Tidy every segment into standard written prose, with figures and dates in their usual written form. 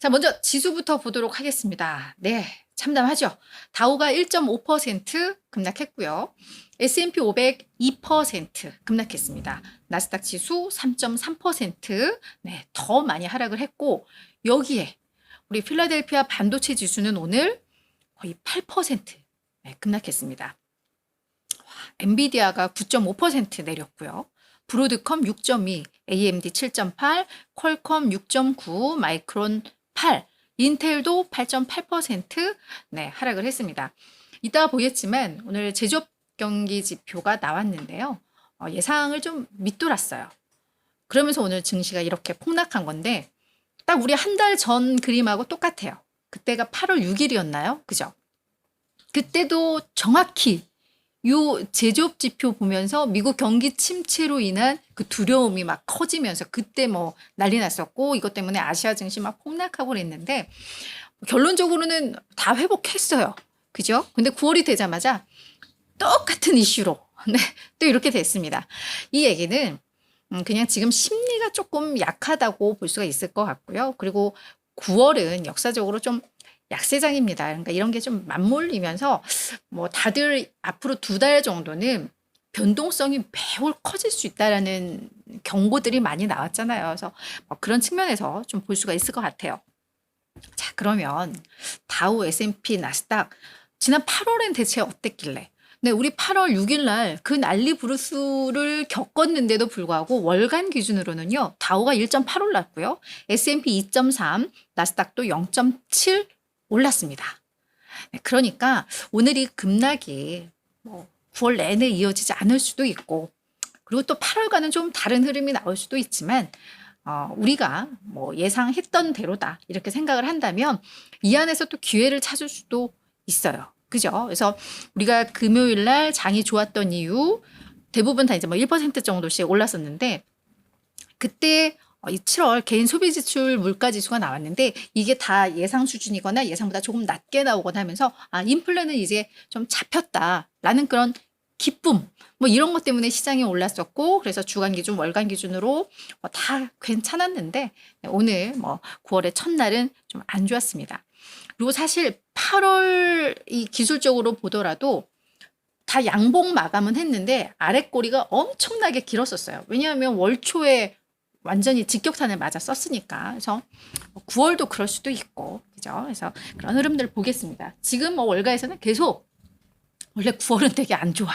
자, 먼저 지수부터 보도록 하겠습니다. 네, 참담하죠. 다우가 1.5% 급락했고요. S&P 500 2% 급락했습니다. 나스닥 지수 3.3% 네, 더 많이 하락을 했고, 여기에 우리 필라델피아 반도체 지수는 오늘 거의 8% 네, 급락했습니다. 엔비디아가 9.5% 내렸고요. 브로드컴 6.2, AMD 7.8, 퀄컴 6.9, 마이크론 8, 인텔도 8.8% 네, 하락을 했습니다. 이따가 보겠지만 오늘 제조업 경기 지표가 나왔는데요. 예상을 좀 밑돌았어요. 그러면서 오늘 증시가 이렇게 폭락한 건데 딱 우리 한 달 전 그림하고 똑같아요. 그때가 8월 6일이었나요? 그죠? 그때도 정확히 요 제조업 지표 보면서 미국 경기 침체로 인한 그 두려움이 막 커지면서 그때 뭐 난리 났었고 이것 때문에 아시아 증시 막 폭락하고 그랬는데 결론적으로는 다 회복했어요. 그죠? 근데 9월이 되자마자 똑같은 이슈로 네, 또 이렇게 됐습니다. 이 얘기는 그냥 지금 심리가 조금 약하다고 볼 수가 있을 것 같고요. 그리고 9월은 역사적으로 좀 약세장입니다. 그러니까 이런 게 좀 맞물리면서 뭐 다들 앞으로 2달 정도는 변동성이 매우 커질 수 있다라는 경고들이 많이 나왔잖아요. 그래서 뭐 그런 측면에서 좀 볼 수가 있을 것 같아요. 자, 그러면 다우, S&P, 나스닥 지난 8월엔 대체 어땠길래? 네, 우리 8월 6일 날 그 난리 부르스를 겪었는데도 불구하고 월간 기준으로는요. 다우가 1.8 올랐고요. S&P 2.3, 나스닥도 0.7 올랐습니다. 네, 그러니까 오늘 이 급락이 뭐 9월 내내 이어지지 않을 수도 있고 그리고 또 8월과는 좀 다른 흐름이 나올 수도 있지만 우리가 뭐 예상했던 대로다 이렇게 생각을 한다면 이 안에서 또 기회를 찾을 수도 있어요. 그죠? 그래서 우리가 금요일 날 장이 좋았던 이유 대부분 다 이제 뭐 1% 정도씩 올랐었는데 그때 이 7월 개인 소비 지출 물가 지수가 나왔는데 이게 다 예상 수준이거나 예상보다 조금 낮게 나오거나 하면서 인플레는 이제 좀 잡혔다라는 그런 기쁨 뭐 이런 것 때문에 시장이 올랐었고 그래서 주간 기준 월간 기준으로 다 괜찮았는데 오늘 뭐 9월의 첫날은 좀 안 좋았습니다. 그리고 사실 8월 이 기술적으로 보더라도 다 양봉 마감은 했는데 아래 꼬리가 엄청나게 길었었어요. 왜냐하면 월 초에 완전히 직격탄을 맞아 썼으니까. 그래서 9월도 그럴 수도 있고, 그죠? 그래서 그런 흐름들을 보겠습니다. 지금 뭐 월가에서는 계속 원래 9월은 되게 안 좋아.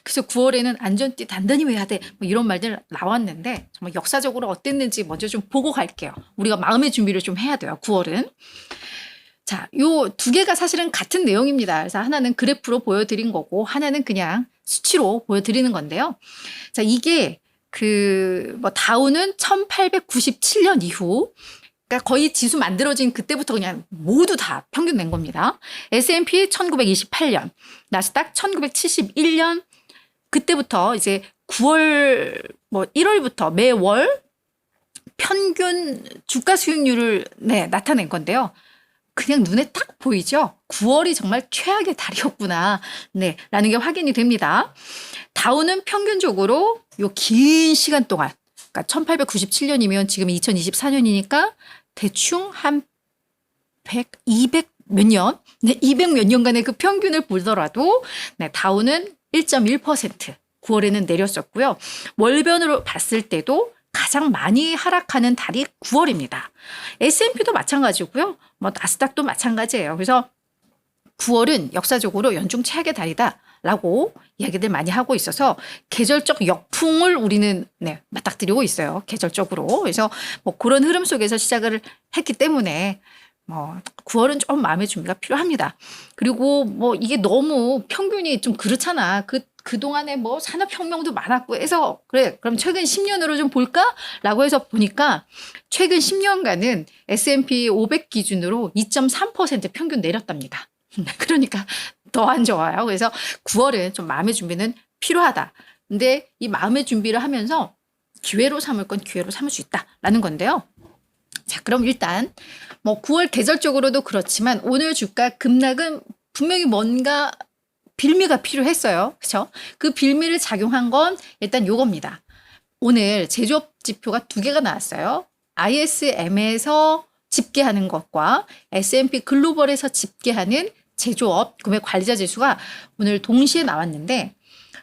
그래서 9월에는 안전띠 단단히 매야 돼. 뭐 이런 말들 나왔는데 정말 역사적으로 어땠는지 먼저 좀 보고 갈게요. 우리가 마음의 준비를 좀 해야 돼요. 9월은. 자, 요 두 개가 사실은 같은 내용입니다. 그래서 하나는 그래프로 보여드린 거고 하나는 그냥 수치로 보여드리는 건데요. 자, 이게 뭐 다우는 1897년 이후 그러니까 거의 지수 만들어진 그때부터 그냥 모두 다 평균 낸 겁니다. S&P 1928년, 나스닥 1971년 그때부터 이제 9월 뭐 1월부터 매월 평균 주가 수익률을 나타낸 건데요. 그냥 눈에 딱 보이죠? 9월이 정말 최악의 달이었구나. 네, 라는 게 확인이 됩니다. 다우는 평균적으로 요 긴 시간 동안, 그러니까 1897년이면 지금 2024년이니까 대충 한 100, 200 몇 년? 네, 200 몇 년간의 그 평균을 보더라도, 네, 다우는 1.1%, 9월에는 내렸었고요. 월변으로 봤을 때도 가장 많이 하락하는 달이 9월입니다. S&P도 마찬가지고요. 뭐 나스닥도 마찬가지예요. 그래서 9월은 역사적으로 연중 최악의 달이다라고 이야기들 많이 하고 있어서 계절적 역풍을 우리는 맞닥뜨리고 있어요. 계절적으로. 그래서 뭐 그런 흐름 속에서 시작을 했기 때문에 뭐 9월은 좀 마음의 준비가 필요합니다. 그리고 뭐 이게 너무 평균이 좀 그렇잖아. 그동안에 뭐 산업혁명도 많았고 해서 그래 그럼 최근 10년으로 좀 볼까라고 해서 보니까 최근 10년간은 S&P 500 기준으로 2.3% 평균 내렸답니다. 그러니까 더 안 좋아요. 그래서 9월은 좀 마음의 준비는 필요하다. 근데 이 마음의 준비를 하면서 기회로 삼을 건 기회로 삼을 수 있다라는 건데요. 자, 그럼 일단 뭐 9월 계절적으로도 그렇지만 오늘 주가 급락은 분명히 뭔가 빌미가 필요했어요. 그렇죠? 그 빌미를 작용한 건 일단 요겁니다. 오늘 제조업 지표가 2개가 나왔어요. ISM에서 집계하는 것과 S&P 글로벌에서 집계하는 제조업 구매 관리자 지수가 오늘 동시에 나왔는데,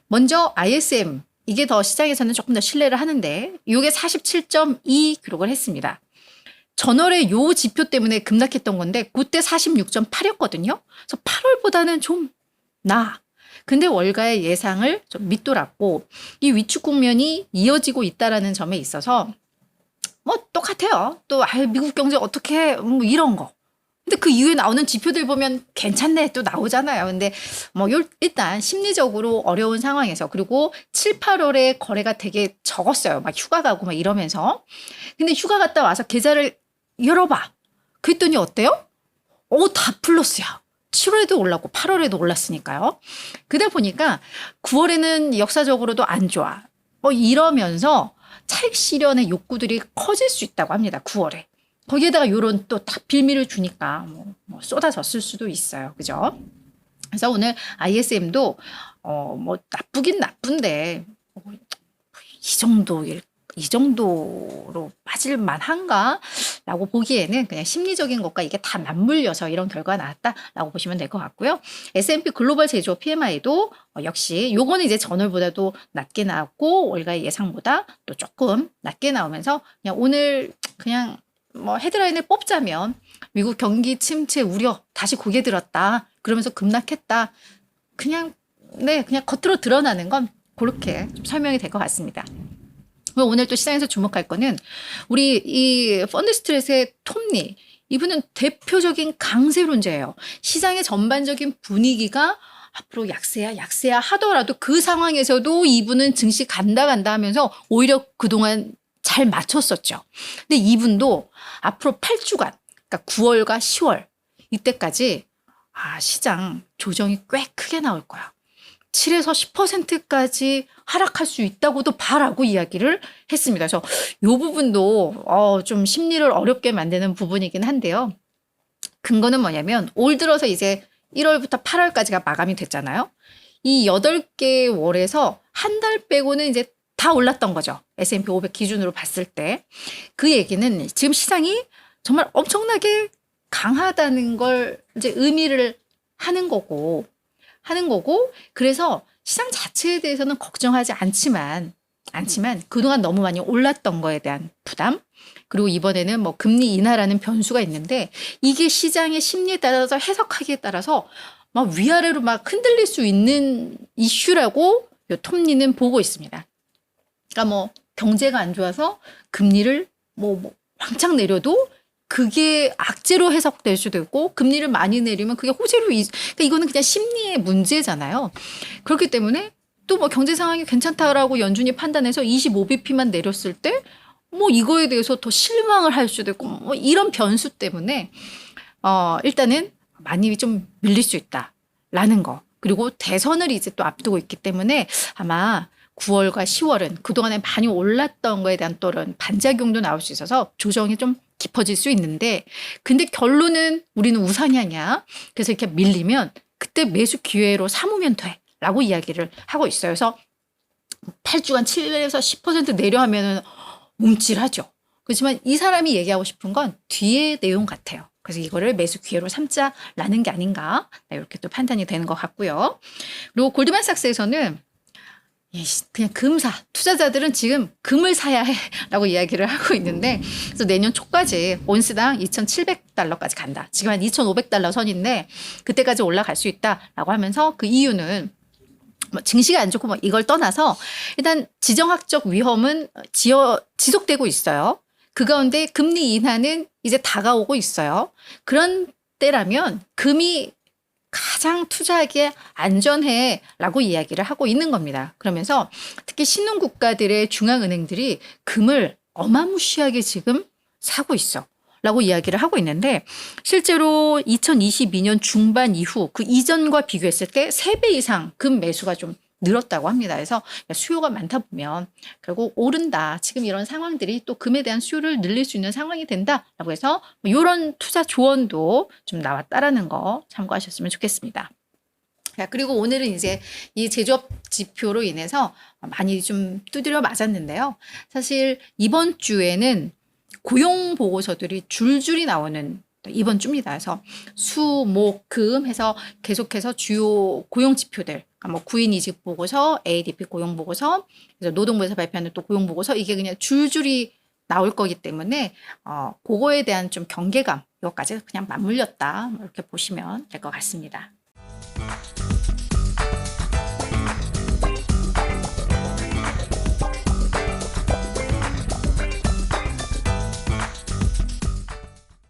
먼저 ISM, 이게 더 시장에서는 조금 더 신뢰를 하는데 이게 47.2 기록을 했습니다. 전월에 요 지표 때문에 급락했던 건데 그때 46.8이었거든요. 그래서 8월보다는 좀 나아. 근데 월가의 예상을 좀 밑돌았고 이 위축 국면이 이어지고 있다라는 점에 있어서 뭐 똑같아요. 또 미국 경제 어떻게 뭐 이런 거. 근데 그 이후에 나오는 지표들 보면 괜찮네 또 나오잖아요. 근데 뭐 일단 심리적으로 어려운 상황에서, 그리고 7, 8월에 거래가 되게 적었어요. 막 휴가 가고 막 이러면서. 근데 휴가 갔다 와서 계좌를 열어봐. 그랬더니 어때요? 다 플러스야. 7월에도 올랐고 8월에도 올랐으니까요. 그러다 보니까 9월에는 역사적으로도 안 좋아. 이러면서 차익 실현의 욕구들이 커질 수 있다고 합니다. 9월에. 거기에다가 요런 또 다 빌미를 주니까 뭐 쏟아졌을 수도 있어요. 그죠? 그래서 오늘 ISM도 뭐 나쁘긴 나쁜데 이 정도로 빠질 만한가? 라고 보기에는 그냥 심리적인 것과 이게 다 맞물려서 이런 결과가 나왔다라고 보시면 될 것 같고요. S&P 글로벌 제조업 PMI도 역시 요거는 이제 전월보다도 낮게 나왔고 월가의 예상보다 또 조금 낮게 나오면서 그냥 오늘 그냥 뭐 헤드라인을 뽑자면 미국 경기 침체 우려 다시 고개 들었다. 그러면서 급락했다. 그냥 겉으로 드러나는 건 그렇게 좀 설명이 될 것 같습니다. 오늘 또 시장에서 주목할 거는 우리 이 펀드스트릿의 톱니, 이분은 대표적인 강세론자예요. 시장의 전반적인 분위기가 앞으로 약세야 하더라도 그 상황에서도 이분은 증시 간다 하면서 오히려 그동안 잘 맞췄었죠. 근데 이분도 앞으로 8주간, 그러니까 9월과 10월 이때까지 시장 조정이 꽤 크게 나올 거야. 7에서 10%까지 하락할 수 있다고도 봐라고 이야기를 했습니다. 그래서 이 부분도 좀 심리를 어렵게 만드는 부분이긴 한데요. 근거는 뭐냐면 올 들어서 이제 1월부터 8월까지가 마감이 됐잖아요. 이 8개 월에서 한 달 빼고는 이제 다 올랐던 거죠. S&P 500 기준으로 봤을 때. 그 얘기는 지금 시장이 정말 엄청나게 강하다는 걸 이제 의미를 하는 거고, 그래서 시장 자체에 대해서는 걱정하지 않지만 그동안 너무 많이 올랐던 거에 대한 부담, 그리고 이번에는 뭐 금리 인하라는 변수가 있는데 이게 시장의 심리에 따라서 해석하기에 따라서 막 위아래로 막 흔들릴 수 있는 이슈라고 요 톱니는 보고 있습니다. 그러니까 뭐 경제가 안 좋아서 금리를 뭐 왕창 내려도 그게 악재로 해석될 수도 있고, 금리를 많이 내리면 그게 호재로 그러니까 이거는 그냥 심리의 문제잖아요. 그렇기 때문에 또 뭐 경제 상황이 괜찮다라고 연준이 판단해서 25bp만 내렸을 때 뭐 이거에 대해서 더 실망을 할 수도 있고 뭐 이런 변수 때문에 일단은 많이 좀 밀릴 수 있다라는 거. 그리고 대선을 이제 또 앞두고 있기 때문에 아마 9월과 10월은 그동안에 많이 올랐던 거에 대한 또 이런 반작용도 나올 수 있어서 조정이 좀 깊어질 수 있는데, 근데 결론은 우리는 우상향이야. 그래서 이렇게 밀리면 그때 매수 기회로 삼으면 돼 라고 이야기를 하고 있어요. 그래서 8주간 7에서 10% 내려 하면은 움찔하죠. 그렇지만 이 사람이 얘기하고 싶은 건 뒤의 내용 같아요. 그래서 이거를 매수 기회로 삼자라는 게 아닌가, 이렇게 또 판단이 되는 것 같고요. 그리고 골드만삭스에서는 그냥 금사, 투자자들은 지금 금을 사야 해라고 이야기를 하고 있는데, 그래서 내년 초까지 온스당 2,700달러까지 간다. 지금 한 2,500달러 선인데 그때까지 올라갈 수 있다라고 하면서 그 이유는 뭐 증시가 안 좋고 뭐 이걸 떠나서 일단 지정학적 위험은 지속되고 있어요. 그 가운데 금리 인하는 이제 다가오고 있어요. 그런 때라면 금이 가장 투자하기에 안전해라고 이야기를 하고 있는 겁니다. 그러면서 특히 신흥 국가들의 중앙은행들이 금을 어마무시하게 지금 사고 있어 라고 이야기를 하고 있는데, 실제로 2022년 중반 이후 그 이전과 비교했을 때 3배 이상 금 매수가 좀 늘었다고 합니다. 그래서 수요가 많다 보면 결국 오른다. 지금 이런 상황들이 또 금에 대한 수요를 늘릴 수 있는 상황이 된다라고 해서 이런 투자 조언도 좀 나왔다라는 거 참고하셨으면 좋겠습니다. 그리고 오늘은 이제 이 제조업 지표로 인해서 많이 좀 두드려 맞았는데요. 사실 이번 주에는 고용 보고서들이 줄줄이 나오는 이번 주입니다. 그래서 수, 목, 금 해서 계속해서 주요 고용 지표들, 그러니까 뭐 구인 이직 보고서, ADP 고용 보고서, 그래서 노동부에서 발표하는 또 고용 보고서 이게 그냥 줄줄이 나올 거기 때문에 그거에 대한 좀 경계감, 이것까지 그냥 맞물렸다 이렇게 보시면 될 것 같습니다.